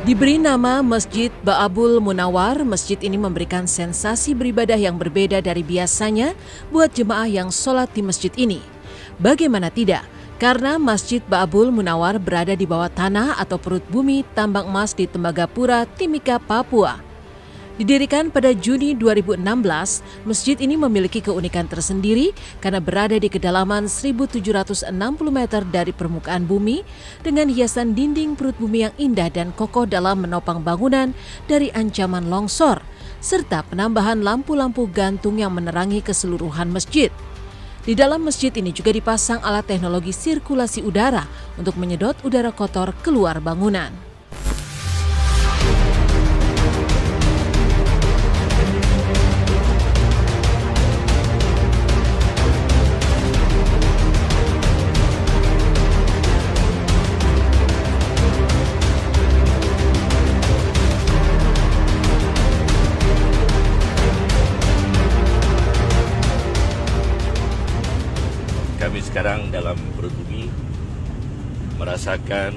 Diberi nama Masjid Ba'abul Munawar, masjid ini memberikan sensasi beribadah yang berbeda dari biasanya buat jemaah yang sholat di masjid ini. Bagaimana tidak? Karena Masjid Ba'abul Munawar berada di bawah tanah atau perut bumi tambang emas di Tembagapura, Timika, Papua. Didirikan pada Juni 2016, masjid ini memiliki keunikan tersendiri karena berada di kedalaman 1.760 meter dari permukaan bumi dengan hiasan dinding perut bumi yang indah dan kokoh dalam menopang bangunan dari ancaman longsor, serta penambahan lampu-lampu gantung yang menerangi keseluruhan masjid. Di dalam masjid ini juga dipasang alat teknologi sirkulasi udara untuk menyedot udara kotor keluar bangunan. Kami sekarang dalam perut bumi merasakan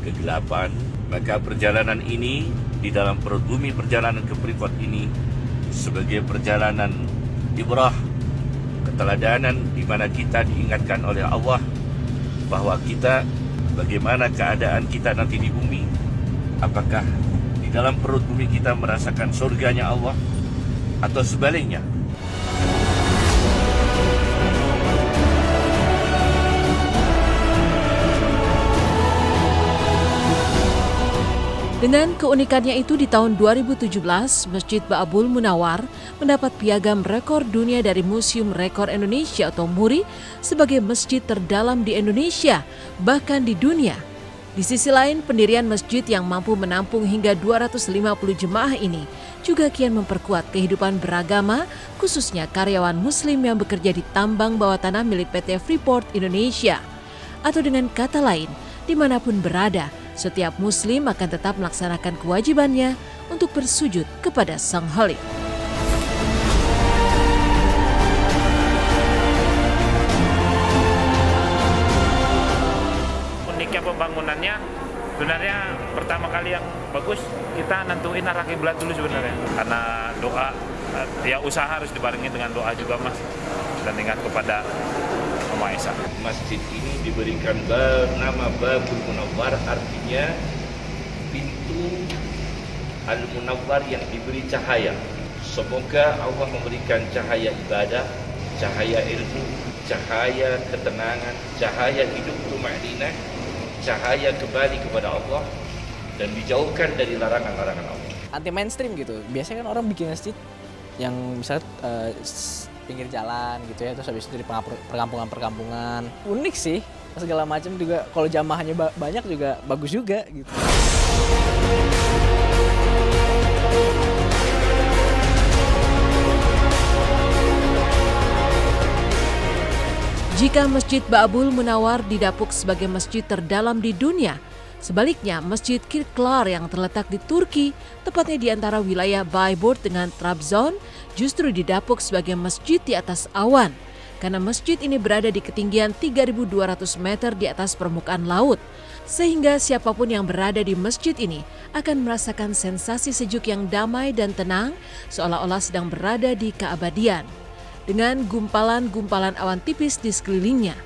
kegelapan, maka perjalanan ini di dalam perut bumi, perjalanan ke Freeport ini sebagai perjalanan ibrah, keteladanan di mana kita diingatkan oleh Allah bahwa kita, bagaimana keadaan kita nanti di bumi, apakah di dalam perut bumi kita merasakan surganya Allah atau sebaliknya. Dengan keunikannya itu, di tahun 2017, Masjid Ba'abul Munawar mendapat piagam rekor dunia dari Museum Rekor Indonesia atau MURI sebagai masjid terdalam di Indonesia, bahkan di dunia. Di sisi lain, pendirian masjid yang mampu menampung hingga 250 jemaah ini juga kian memperkuat kehidupan beragama, khususnya karyawan muslim yang bekerja di tambang bawah tanah milik PT Freeport Indonesia. Atau dengan kata lain, dimanapun berada, setiap muslim akan tetap melaksanakan kewajibannya untuk bersujud kepada Sang Khalik. Uniknya pembangunannya sebenarnya pertama kali yang bagus kita nentuin arah kiblat dulu sebenarnya. Karena doa, ya usaha harus dibarengi dengan doa juga Mas. Dan ingat kepada Maha Esa. Masjid ini diberikan nama Babul Munawar, artinya pintu Al-Munawar yang diberi cahaya. Semoga Allah memberikan cahaya ibadah, cahaya ilmu, cahaya ketenangan, cahaya hidup tumaninah, cahaya kembali kepada Allah, dan dijauhkan dari larangan-larangan Allah. Anti mainstream gitu. Biasanya kan orang bikin masjid yang misalnya pinggir jalan gitu ya, terus habis itu di perkampungan-perkampungan. Unik sih, segala macam juga. Kalau jamaahnya banyak juga bagus juga gitu. Jika Masjid Ba'abul Munawar didapuk sebagai masjid terdalam di dunia, sebaliknya Masjid Kirklar yang terletak di Turki, tepatnya di antara wilayah Bayburt dengan Trabzon, justru didapuk sebagai masjid di atas awan. Karena masjid ini berada di ketinggian 3.200 meter di atas permukaan laut. Sehingga siapapun yang berada di masjid ini akan merasakan sensasi sejuk yang damai dan tenang, seolah-olah sedang berada di keabadian. Dengan gumpalan-gumpalan awan tipis di sekelilingnya.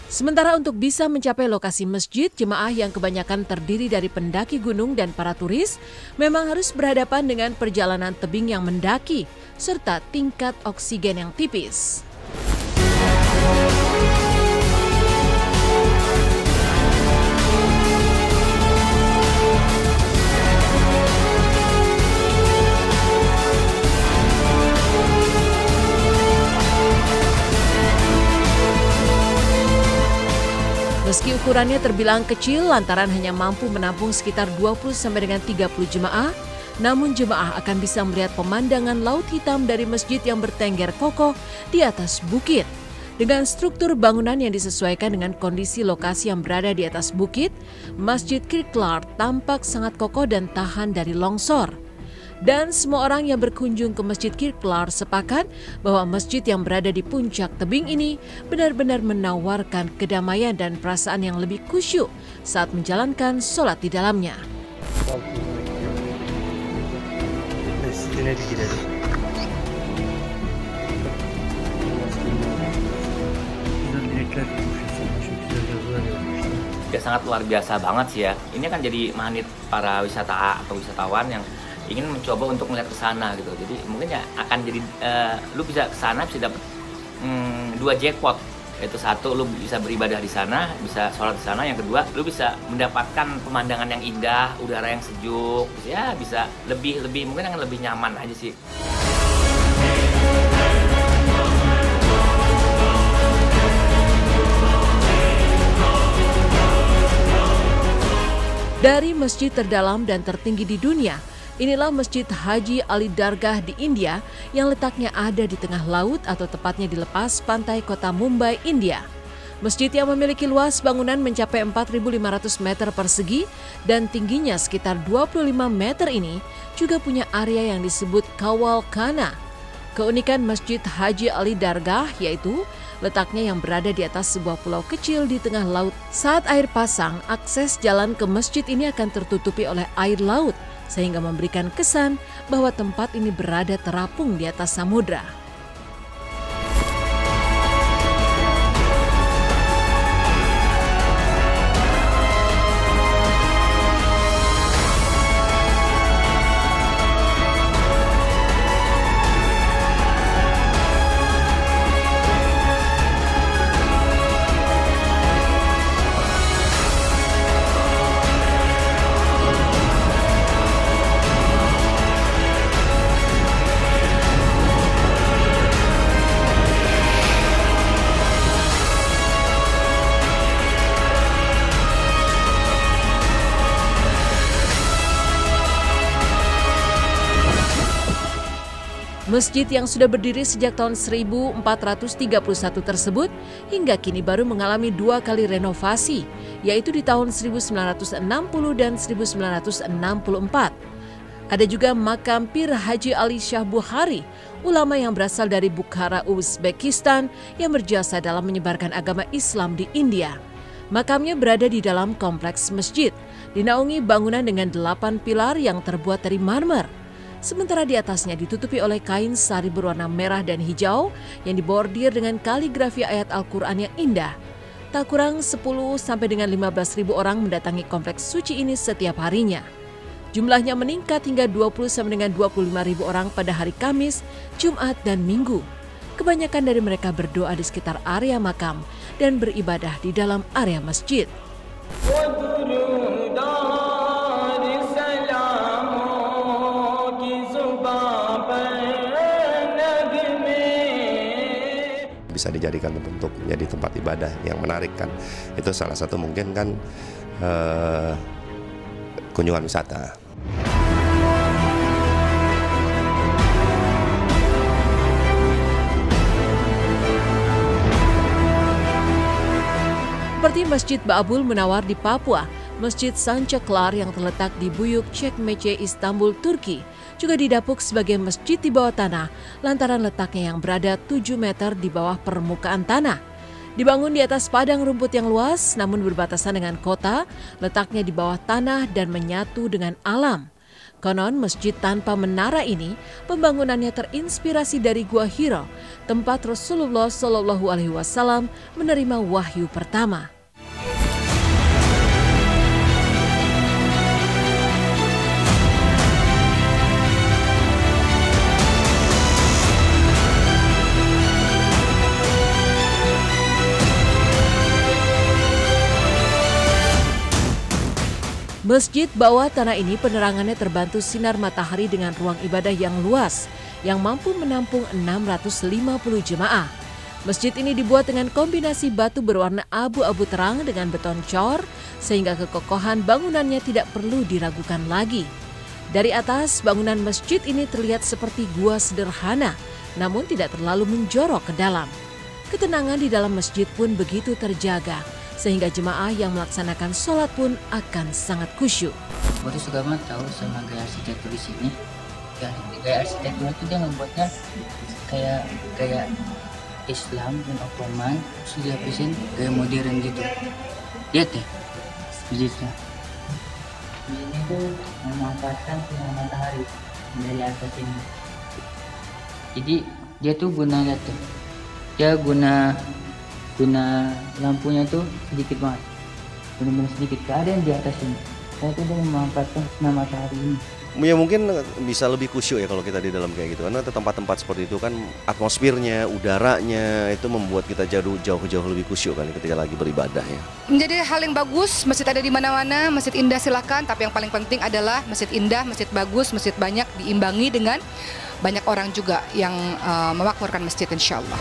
Sementara untuk bisa mencapai lokasi masjid, jemaah yang kebanyakan terdiri dari pendaki gunung dan para turis memang harus berhadapan dengan perjalanan tebing yang mendaki serta tingkat oksigen yang tipis. Meski ukurannya terbilang kecil lantaran hanya mampu menampung sekitar 20 sampai dengan 30 jemaah, namun jemaah akan bisa melihat pemandangan laut hitam dari masjid yang bertengger kokoh di atas bukit. Dengan struktur bangunan yang disesuaikan dengan kondisi lokasi yang berada di atas bukit, Masjid Kirklar tampak sangat kokoh dan tahan dari longsor. Dan semua orang yang berkunjung ke Masjid Kirklar sepakat bahwa masjid yang berada di puncak tebing ini benar-benar menawarkan kedamaian dan perasaan yang lebih khusyuk saat menjalankan sholat di dalamnya. ileri girelim. Güzel direkler yapmışız. Çok güzel yazılar yazmışlar. Ya sangat luar biasa banget sih ya. Ini kan jadi magnet para wisata atau wisatawan yang ingin mencoba untuk melihat ke sana gitu. Jadi mungkin ya akan jadi lu bisa ke sana bisa dapat 2 jackpot. Yaitu satu, lu bisa beribadah di sana, bisa sholat di sana. Yang kedua, lu bisa mendapatkan pemandangan yang indah, udara yang sejuk. Ya bisa lebih mungkin akan lebih nyaman aja sih. Dari masjid terdalam dan tertinggi di dunia, inilah Masjid Haji Ali Dargah di India yang letaknya ada di tengah laut atau tepatnya di lepas pantai kota Mumbai, India. Masjid yang memiliki luas bangunan mencapai 4.500 meter persegi dan tingginya sekitar 25 meter ini juga punya area yang disebut Kawal Khana. Keunikan Masjid Haji Ali Dargah yaitu letaknya yang berada di atas sebuah pulau kecil di tengah laut. Saat air pasang, akses jalan ke masjid ini akan tertutupi oleh air laut, sehingga memberikan kesan bahwa tempat ini berada terapung di atas samudra. Masjid yang sudah berdiri sejak tahun 1431 tersebut hingga kini baru mengalami 2 kali renovasi, yaitu di tahun 1960 dan 1964. Ada juga makam Pir Haji Ali Shah Bukhari, ulama yang berasal dari Bukhara, Uzbekistan yang berjasa dalam menyebarkan agama Islam di India. Makamnya berada di dalam kompleks masjid, dinaungi bangunan dengan 8 pilar yang terbuat dari marmer. Sementara di atasnya ditutupi oleh kain sari berwarna merah dan hijau yang dibordir dengan kaligrafi ayat Al-Quran yang indah. Tak kurang 10 sampai dengan 15.000 orang mendatangi kompleks suci ini setiap harinya. Jumlahnya meningkat hingga 20 sampai dengan 25.000 orang pada hari Kamis, Jumat, dan Minggu. Kebanyakan dari mereka berdoa di sekitar area makam dan beribadah di dalam area masjid. Bisa dijadikan untuk menjadi tempat ibadah yang menarik kan. Itu salah satu mungkin kan kunjungan wisata. Seperti Masjid Ba'abul Munawar di Papua, Masjid Sancaklar yang terletak di Buyuk Çekmece, Istanbul, Turki, juga didapuk sebagai masjid di bawah tanah lantaran letaknya yang berada 7 meter di bawah permukaan tanah. Dibangun di atas padang rumput yang luas namun berbatasan dengan kota, letaknya di bawah tanah dan menyatu dengan alam. Konon masjid tanpa menara ini pembangunannya terinspirasi dari Gua Hiro, tempat Rasulullah SAW menerima wahyu pertama. Masjid bawah tanah ini penerangannya terbantu sinar matahari dengan ruang ibadah yang luas yang mampu menampung 650 jemaah. Masjid ini dibuat dengan kombinasi batu berwarna abu-abu terang dengan beton cor sehingga kekokohan bangunannya tidak perlu diragukan lagi. Dari atas, bangunan masjid ini terlihat seperti gua sederhana namun tidak terlalu menjorok ke dalam. Ketenangan di dalam masjid pun begitu terjaga, sehingga jemaah yang melaksanakan sholat pun akan sangat khusyuk. Gue tuh suka banget tahu sama gaya arsitektur di sini. Ya, gaya arsitektur itu dia ngebuatnya kayak Islam dan Ottoman, terus dihabisin gaya modern gitu. Lihat deh, masjidnya. Di sini tuh memanfaatkan sinar matahari dari atas ini. Jadi dia tuh guna lihat tuh, dia guna lampunya tuh sedikit banget, benar-benar sedikit, gak ada yang di atas ini. Saya tuh dia memanfaatkan sinar matahari ini. Ya mungkin bisa lebih khusyuk ya kalau kita di dalam kayak gitu, karena tempat-tempat seperti itu kan atmosfernya, udaranya itu membuat kita jauh lebih khusyuk kan ketika lagi beribadah ya. Menjadi hal yang bagus, masjid ada di mana-mana, masjid indah silakan, tapi yang paling penting adalah masjid indah, masjid bagus, masjid banyak, diimbangi dengan banyak orang juga yang memakmurkan masjid, insya Allah.